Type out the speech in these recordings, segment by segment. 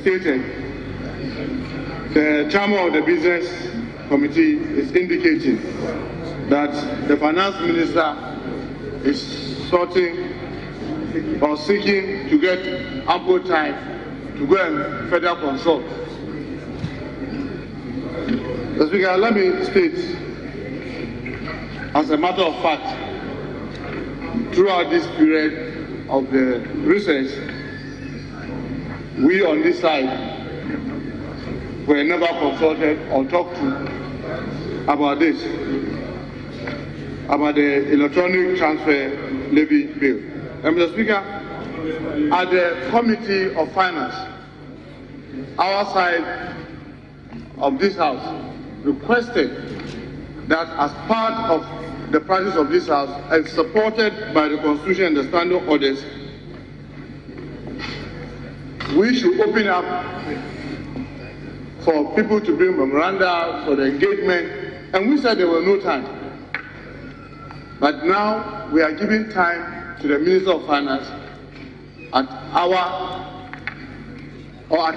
stated, the chairman of the business committee is indicating that the finance minister is sorting or seeking to get ample time to go and further consult. Mr. Speaker, let me state, as a matter of fact, throughout this period of the research, we on this side were never consulted or talked to about this, about the electronic transfer levy bill. And Mr. Speaker, at the Committee of Finance, our side of this House requested that as part of the practice of this House and supported by the Constitution and the standing orders, we should open up for people to bring memoranda for the engagement, and we said there was no time. But now we are giving time to the Minister of Finance at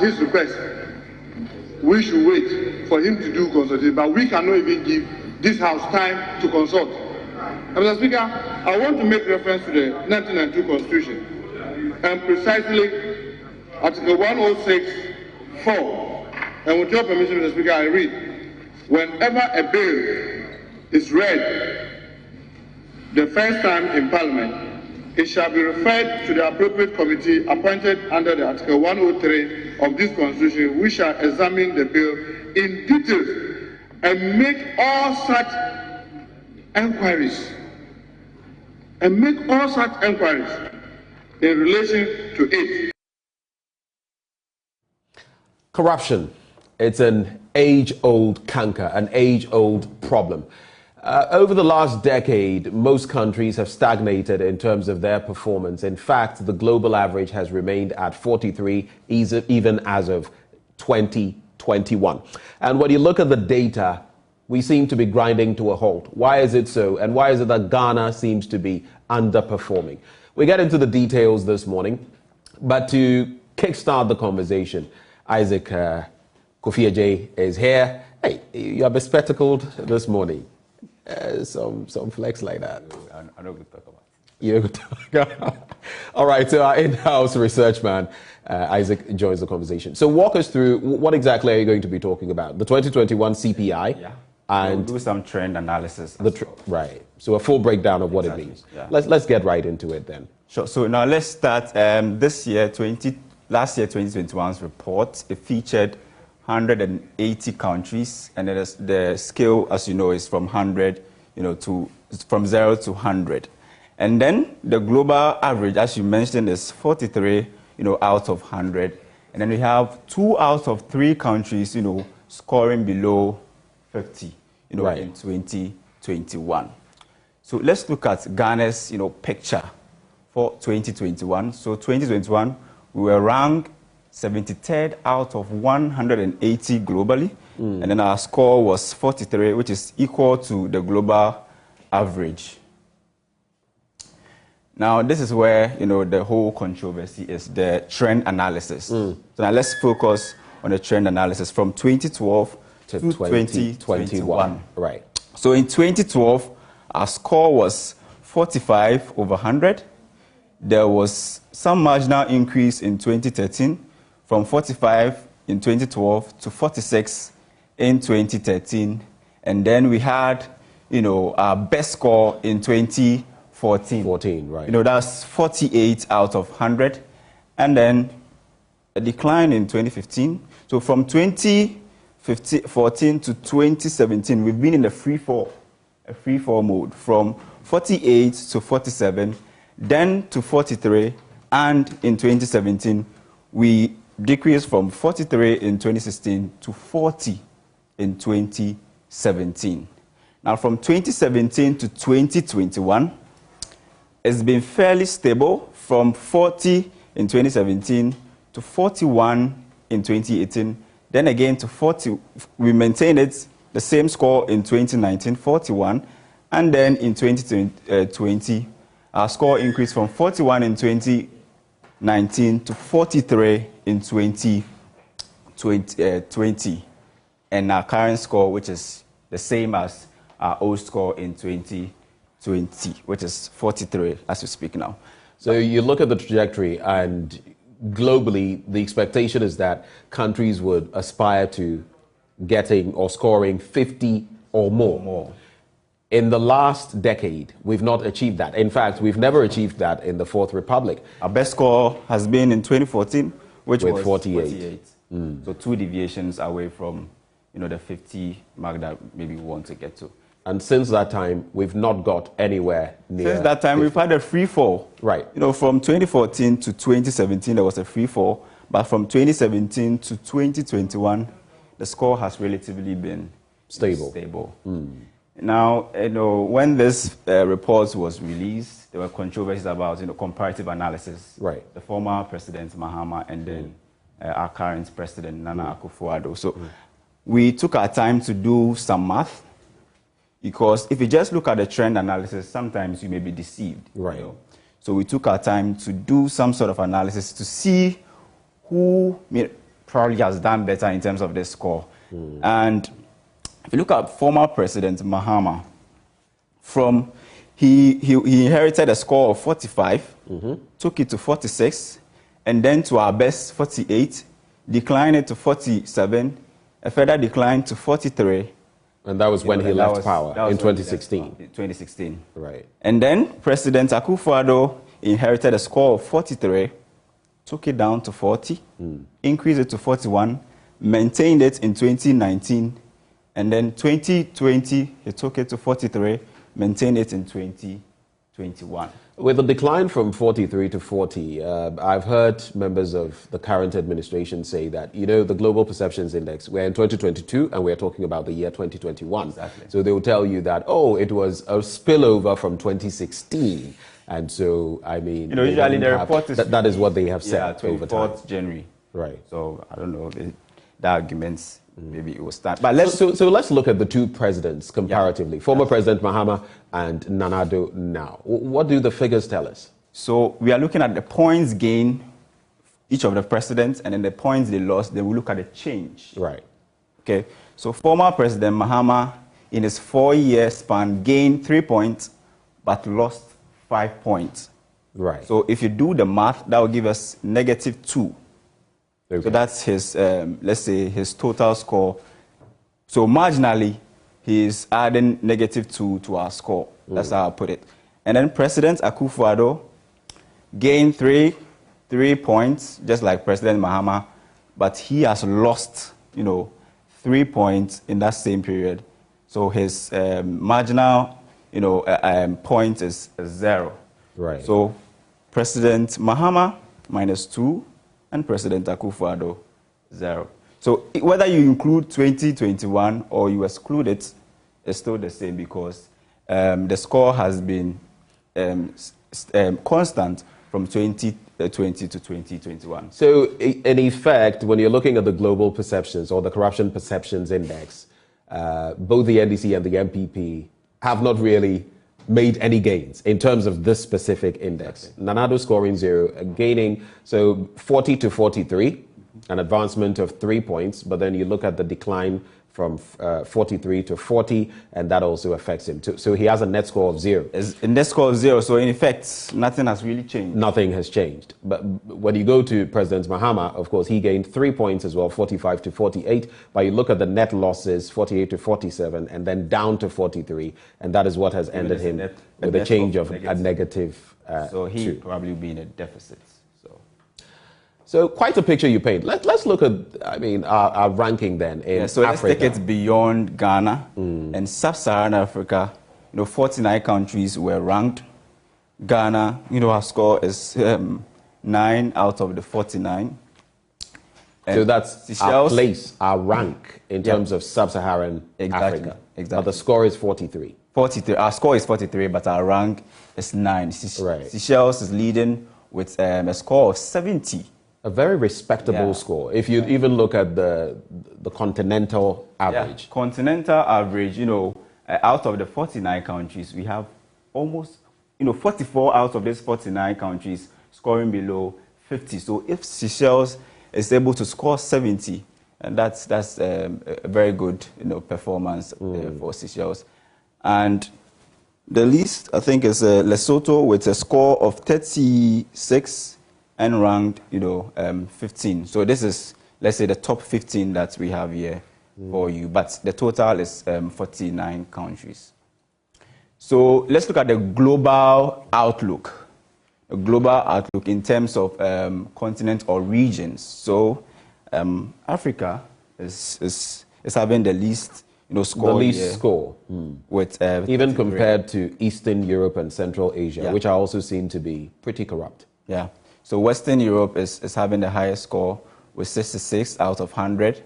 his request. We should wait for him to do consultation, but we cannot even give this House time to consult. And Mr. Speaker, I want to make reference to the 1992 Constitution, and precisely Article 106(4). And with your permission, Mr. Speaker, I read: whenever a bill is read the first time in Parliament, it shall be referred to the appropriate committee appointed under the Article 103 of this Constitution, which shall examine the bill in detail and make all such enquiries. In relation to it. Corruption. It's an age-old canker, an age-old problem. Over the last decade, most countries have stagnated in terms of their performance. In fact, the global average has remained at 43, even as of 2021. And when you look at the data, we seem to be grinding to a halt. Why is it so? And why is it that Ghana seems to be underperforming? We get into the details this morning, but to kickstart the conversation, Isaac Kofi Ajay is here. Hey, you are bespectacled this morning. Some flex like that. I know good talk about it. You're good talk about. All right, so our in-house research man, Isaac, joins the conversation. So walk us through, what exactly are you going to be talking about? The 2021 CPI? Yeah. And we'll do some trend analysis. Right. So a full breakdown of what it means. Yeah. Let's get right into it then. Sure. So now let's start. Last year, 2021's report, it featured 180 countries, and the scale, as you know, is from 100, from 0 to 100. And then the global average, as you mentioned, is 43, out of 100. And then we have 2 out of 3 countries, scoring below 50, right, in 2021. So let's look at Ghana's, picture for 2021. So 2021, we were ranked 73rd out of 180 globally, and then our score was 43, which is equal to the global average. Now, this is where, the whole controversy is, the trend analysis. So now let's focus on the trend analysis from 2012 to 2021. Right. So in 2012, our score was 45 over 100. There was some marginal increase in 2013, from 45 in 2012 to 46 in 2013. And then we had, our best score in 2014. Right. That's 48 out of 100. And then a decline in 2015. So from 2014 to 2017, we've been in a free fall mode, from 48 to 47, then to 43, and in 2017, we decreased from 43 in 2016 to 40 in 2017. Now, from 2017 to 2021, it's been fairly stable, from 40 in 2017 to 41 in 2018. Then again to 40, we maintained it, the same score in 2019, 41. And then in 2020, our score increased from 41 in 2019 to 43 in 2021. 20, and our current score, which is the same as our old score in 2020, which is 43 as we speak now. So you look at the trajectory, and globally, the expectation is that countries would aspire to getting or scoring 50 or more. In the last decade, we've not achieved that. In fact, we've never achieved that in the Fourth Republic. Our best score has been in 2014, which with was 48. So 2 deviations away from, the 50 mark that maybe we want to get to. And since that time, we've not got anywhere near. Since that time, 50. We've had a free fall. Right. From 2014 to 2017, there was a free fall. But from 2017 to 2021, the score has relatively been stable. Now, when this report was released, there were controversies about, comparative analysis. Right. The former President Mahama and then our current President Nana Akufo-Addo. So we took our time to do some math, because if you just look at the trend analysis, sometimes you may be deceived. Right. So we took our time to do some sort of analysis to see who probably has done better in terms of this score. And if you look at former President Mahama, he inherited a score of 45, took it to 46, and then to our best 48, declined it to 47, a further decline to 43. And that was when he left power in 2016. 2016. Right. And then President Akufo-Addo inherited a score of 43, took it down to 40, increased it to 41, maintained it in 2019, and then 2020, he took it to 43, maintained it in 2021. With a decline from 43 to 40, I've heard members of the current administration say that, the Global Perceptions Index, we're in 2022 and we're talking about the year 2021. Exactly. So they will tell you that, it was a spillover from 2016. And so, usually the report is... That is what they have said over time. 24th January. Right. So, I don't know, the arguments, maybe it was that. But let's... So let's look at the two presidents comparatively. Former President Mahama and Nana Addo now. What do the figures tell us? So we are looking at the points gained, each of the presidents, and then the points they lost. Then we look at the change. Right. Okay. So former President Mahama, in his 4-year span, gained 3 points, but lost 5 points. Right. So if you do the math, that will give us -2. Okay. So that's his, let's say, his total score. So marginally, he's adding -2 to our score. That's how I put it. And then President Akufo-Addo gained 3 points, just like President Mahama, but he has lost, 3 points in that same period. So his marginal, point is 0. Right. So President Mahama -2, and President Akufo-Addo 0. So whether you include 2021 or you exclude it, it's still the same, because the score has been constant from 2020 to 2021. So in effect, when you're looking at the Global Perceptions or the Corruption Perceptions Index, both the NDC and the MPP have not really made any gains in terms of this specific index. Exactly. Nana Addo scoring 0, gaining, so 40 to 43, an advancement of 3 points, but then you look at the decline from 43 to 40, and that also affects him. So he has a net score of 0. A net score of 0, so in effect, nothing has really changed. Nothing has changed. But when you go to President Mahama, of course, he gained 3 points as well, 45 to 48, but you look at the net losses, 48 to 47, and then down to 43, and that is what has ended him with a change of a negative so he 2. probably be in a deficit. So quite a picture you paint. Let's look at, our ranking then in Africa. So let's take it beyond Ghana and sub-Saharan Africa. 49 countries were ranked. Ghana, our score is 9 out of the 49. So that's our place, our rank in terms of sub-Saharan Africa. Exactly. But the score is 43. 43. Our score is 43, but our rank is 9. Right. Seychelles is leading with a score of 70. A very respectable score. If you even look at the continental average. Yeah. Continental average, out of the 49 countries, we have almost, 44 out of these 49 countries scoring below 50. So if Seychelles is able to score 70, And that's a very good performance for Seychelles. And the least, I think, is Lesotho with a score of 36 and ranked 15. So this is, let's say, the top 15 that we have here for you. But the total is 49 countries. So let's look at the global outlook. A global outlook in terms of continent or regions. So Africa is having the least score. The least score. With even compared to Eastern Europe and Central Asia, which are also seen to be pretty corrupt. Yeah. So Western Europe is having the highest score with 66 out of 100,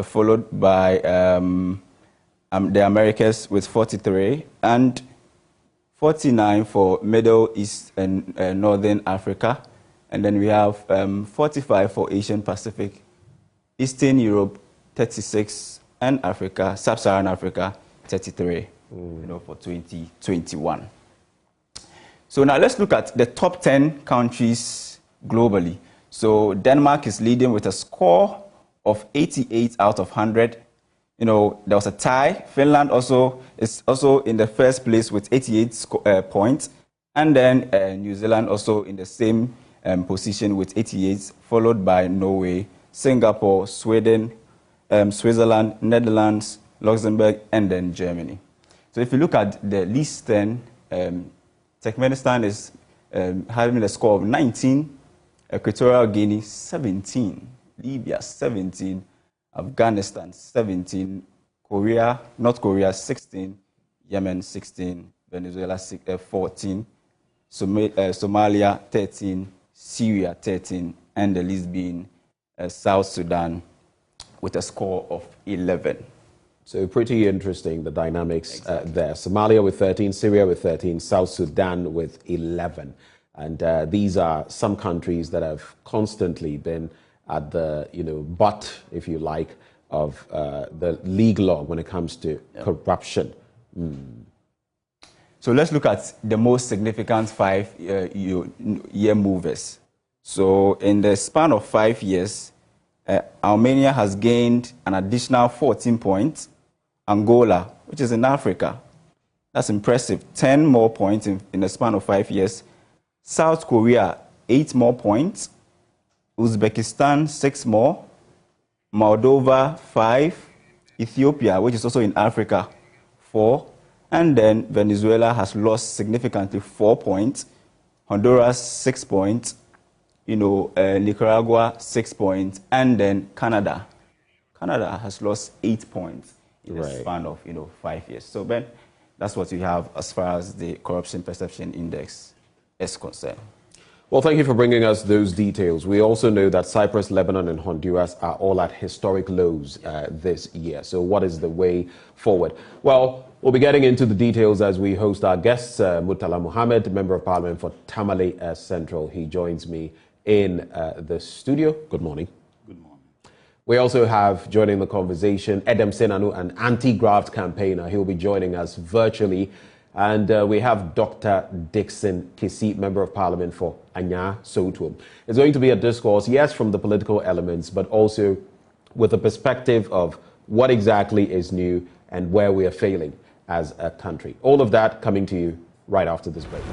followed by the Americas with 43 and 49 for Middle East and Northern Africa. And then we have 45 for Asian Pacific, Eastern Europe 36, and Africa, Sub-Saharan Africa 33 for 2021. So now let's look at the top 10 countries globally. So Denmark is leading with a score of 88 out of 100. There was a tie. Finland is also in the first place with 88 points. And then New Zealand also in the same position with 88, followed by Norway, Singapore, Sweden, Switzerland, Netherlands, Luxembourg, and then Germany. So if you look at the least 10, Turkmenistan is having a score of 19, Equatorial Guinea 17, Libya 17, Afghanistan 17, North Korea 16, Yemen 16, Venezuela 14, Somalia 13, Syria 13, and the least being South Sudan with a score of 11. So pretty interesting, the dynamics there. Somalia with 13, Syria with 13, South Sudan with 11. And these are some countries that have constantly been at the butt, if you like, of the league log when it comes to corruption. So let's look at the most significant 5-year movers. So in the span of 5 years, Armenia has gained an additional 14 points. Angola, which is in Africa, that's impressive, 10 more points in the span of 5 years. South Korea, 8 more points. Uzbekistan, 6 more. Moldova, 5. Ethiopia, which is also in Africa, 4. And then Venezuela has lost significantly 4 points. Honduras, 6 points. Nicaragua, 6 points. And then Canada. Canada has lost 8 points in the span of 5 years. So Ben, that's what you have as far as the Corruption Perception Index is concerned. Well, thank you for bringing us those details. We also know that Cyprus, Lebanon, and Honduras are all at historic lows this year. So what is the way forward? Well, we'll be getting into the details as we host our guests, Murtala Mohammed, Member of Parliament for Tamale Central. He joins me in the studio. Good morning. Good morning. We also have joining the conversation Edem Senanu, an anti-graft campaigner. He'll be joining us virtually. And we have Dr. Dixon Kisi, Member of Parliament for Anya Sotuom. It's going to be a discourse, yes, from the political elements, but also with the perspective of what exactly is new and where we are failing as a country. All of that coming to you right after this break.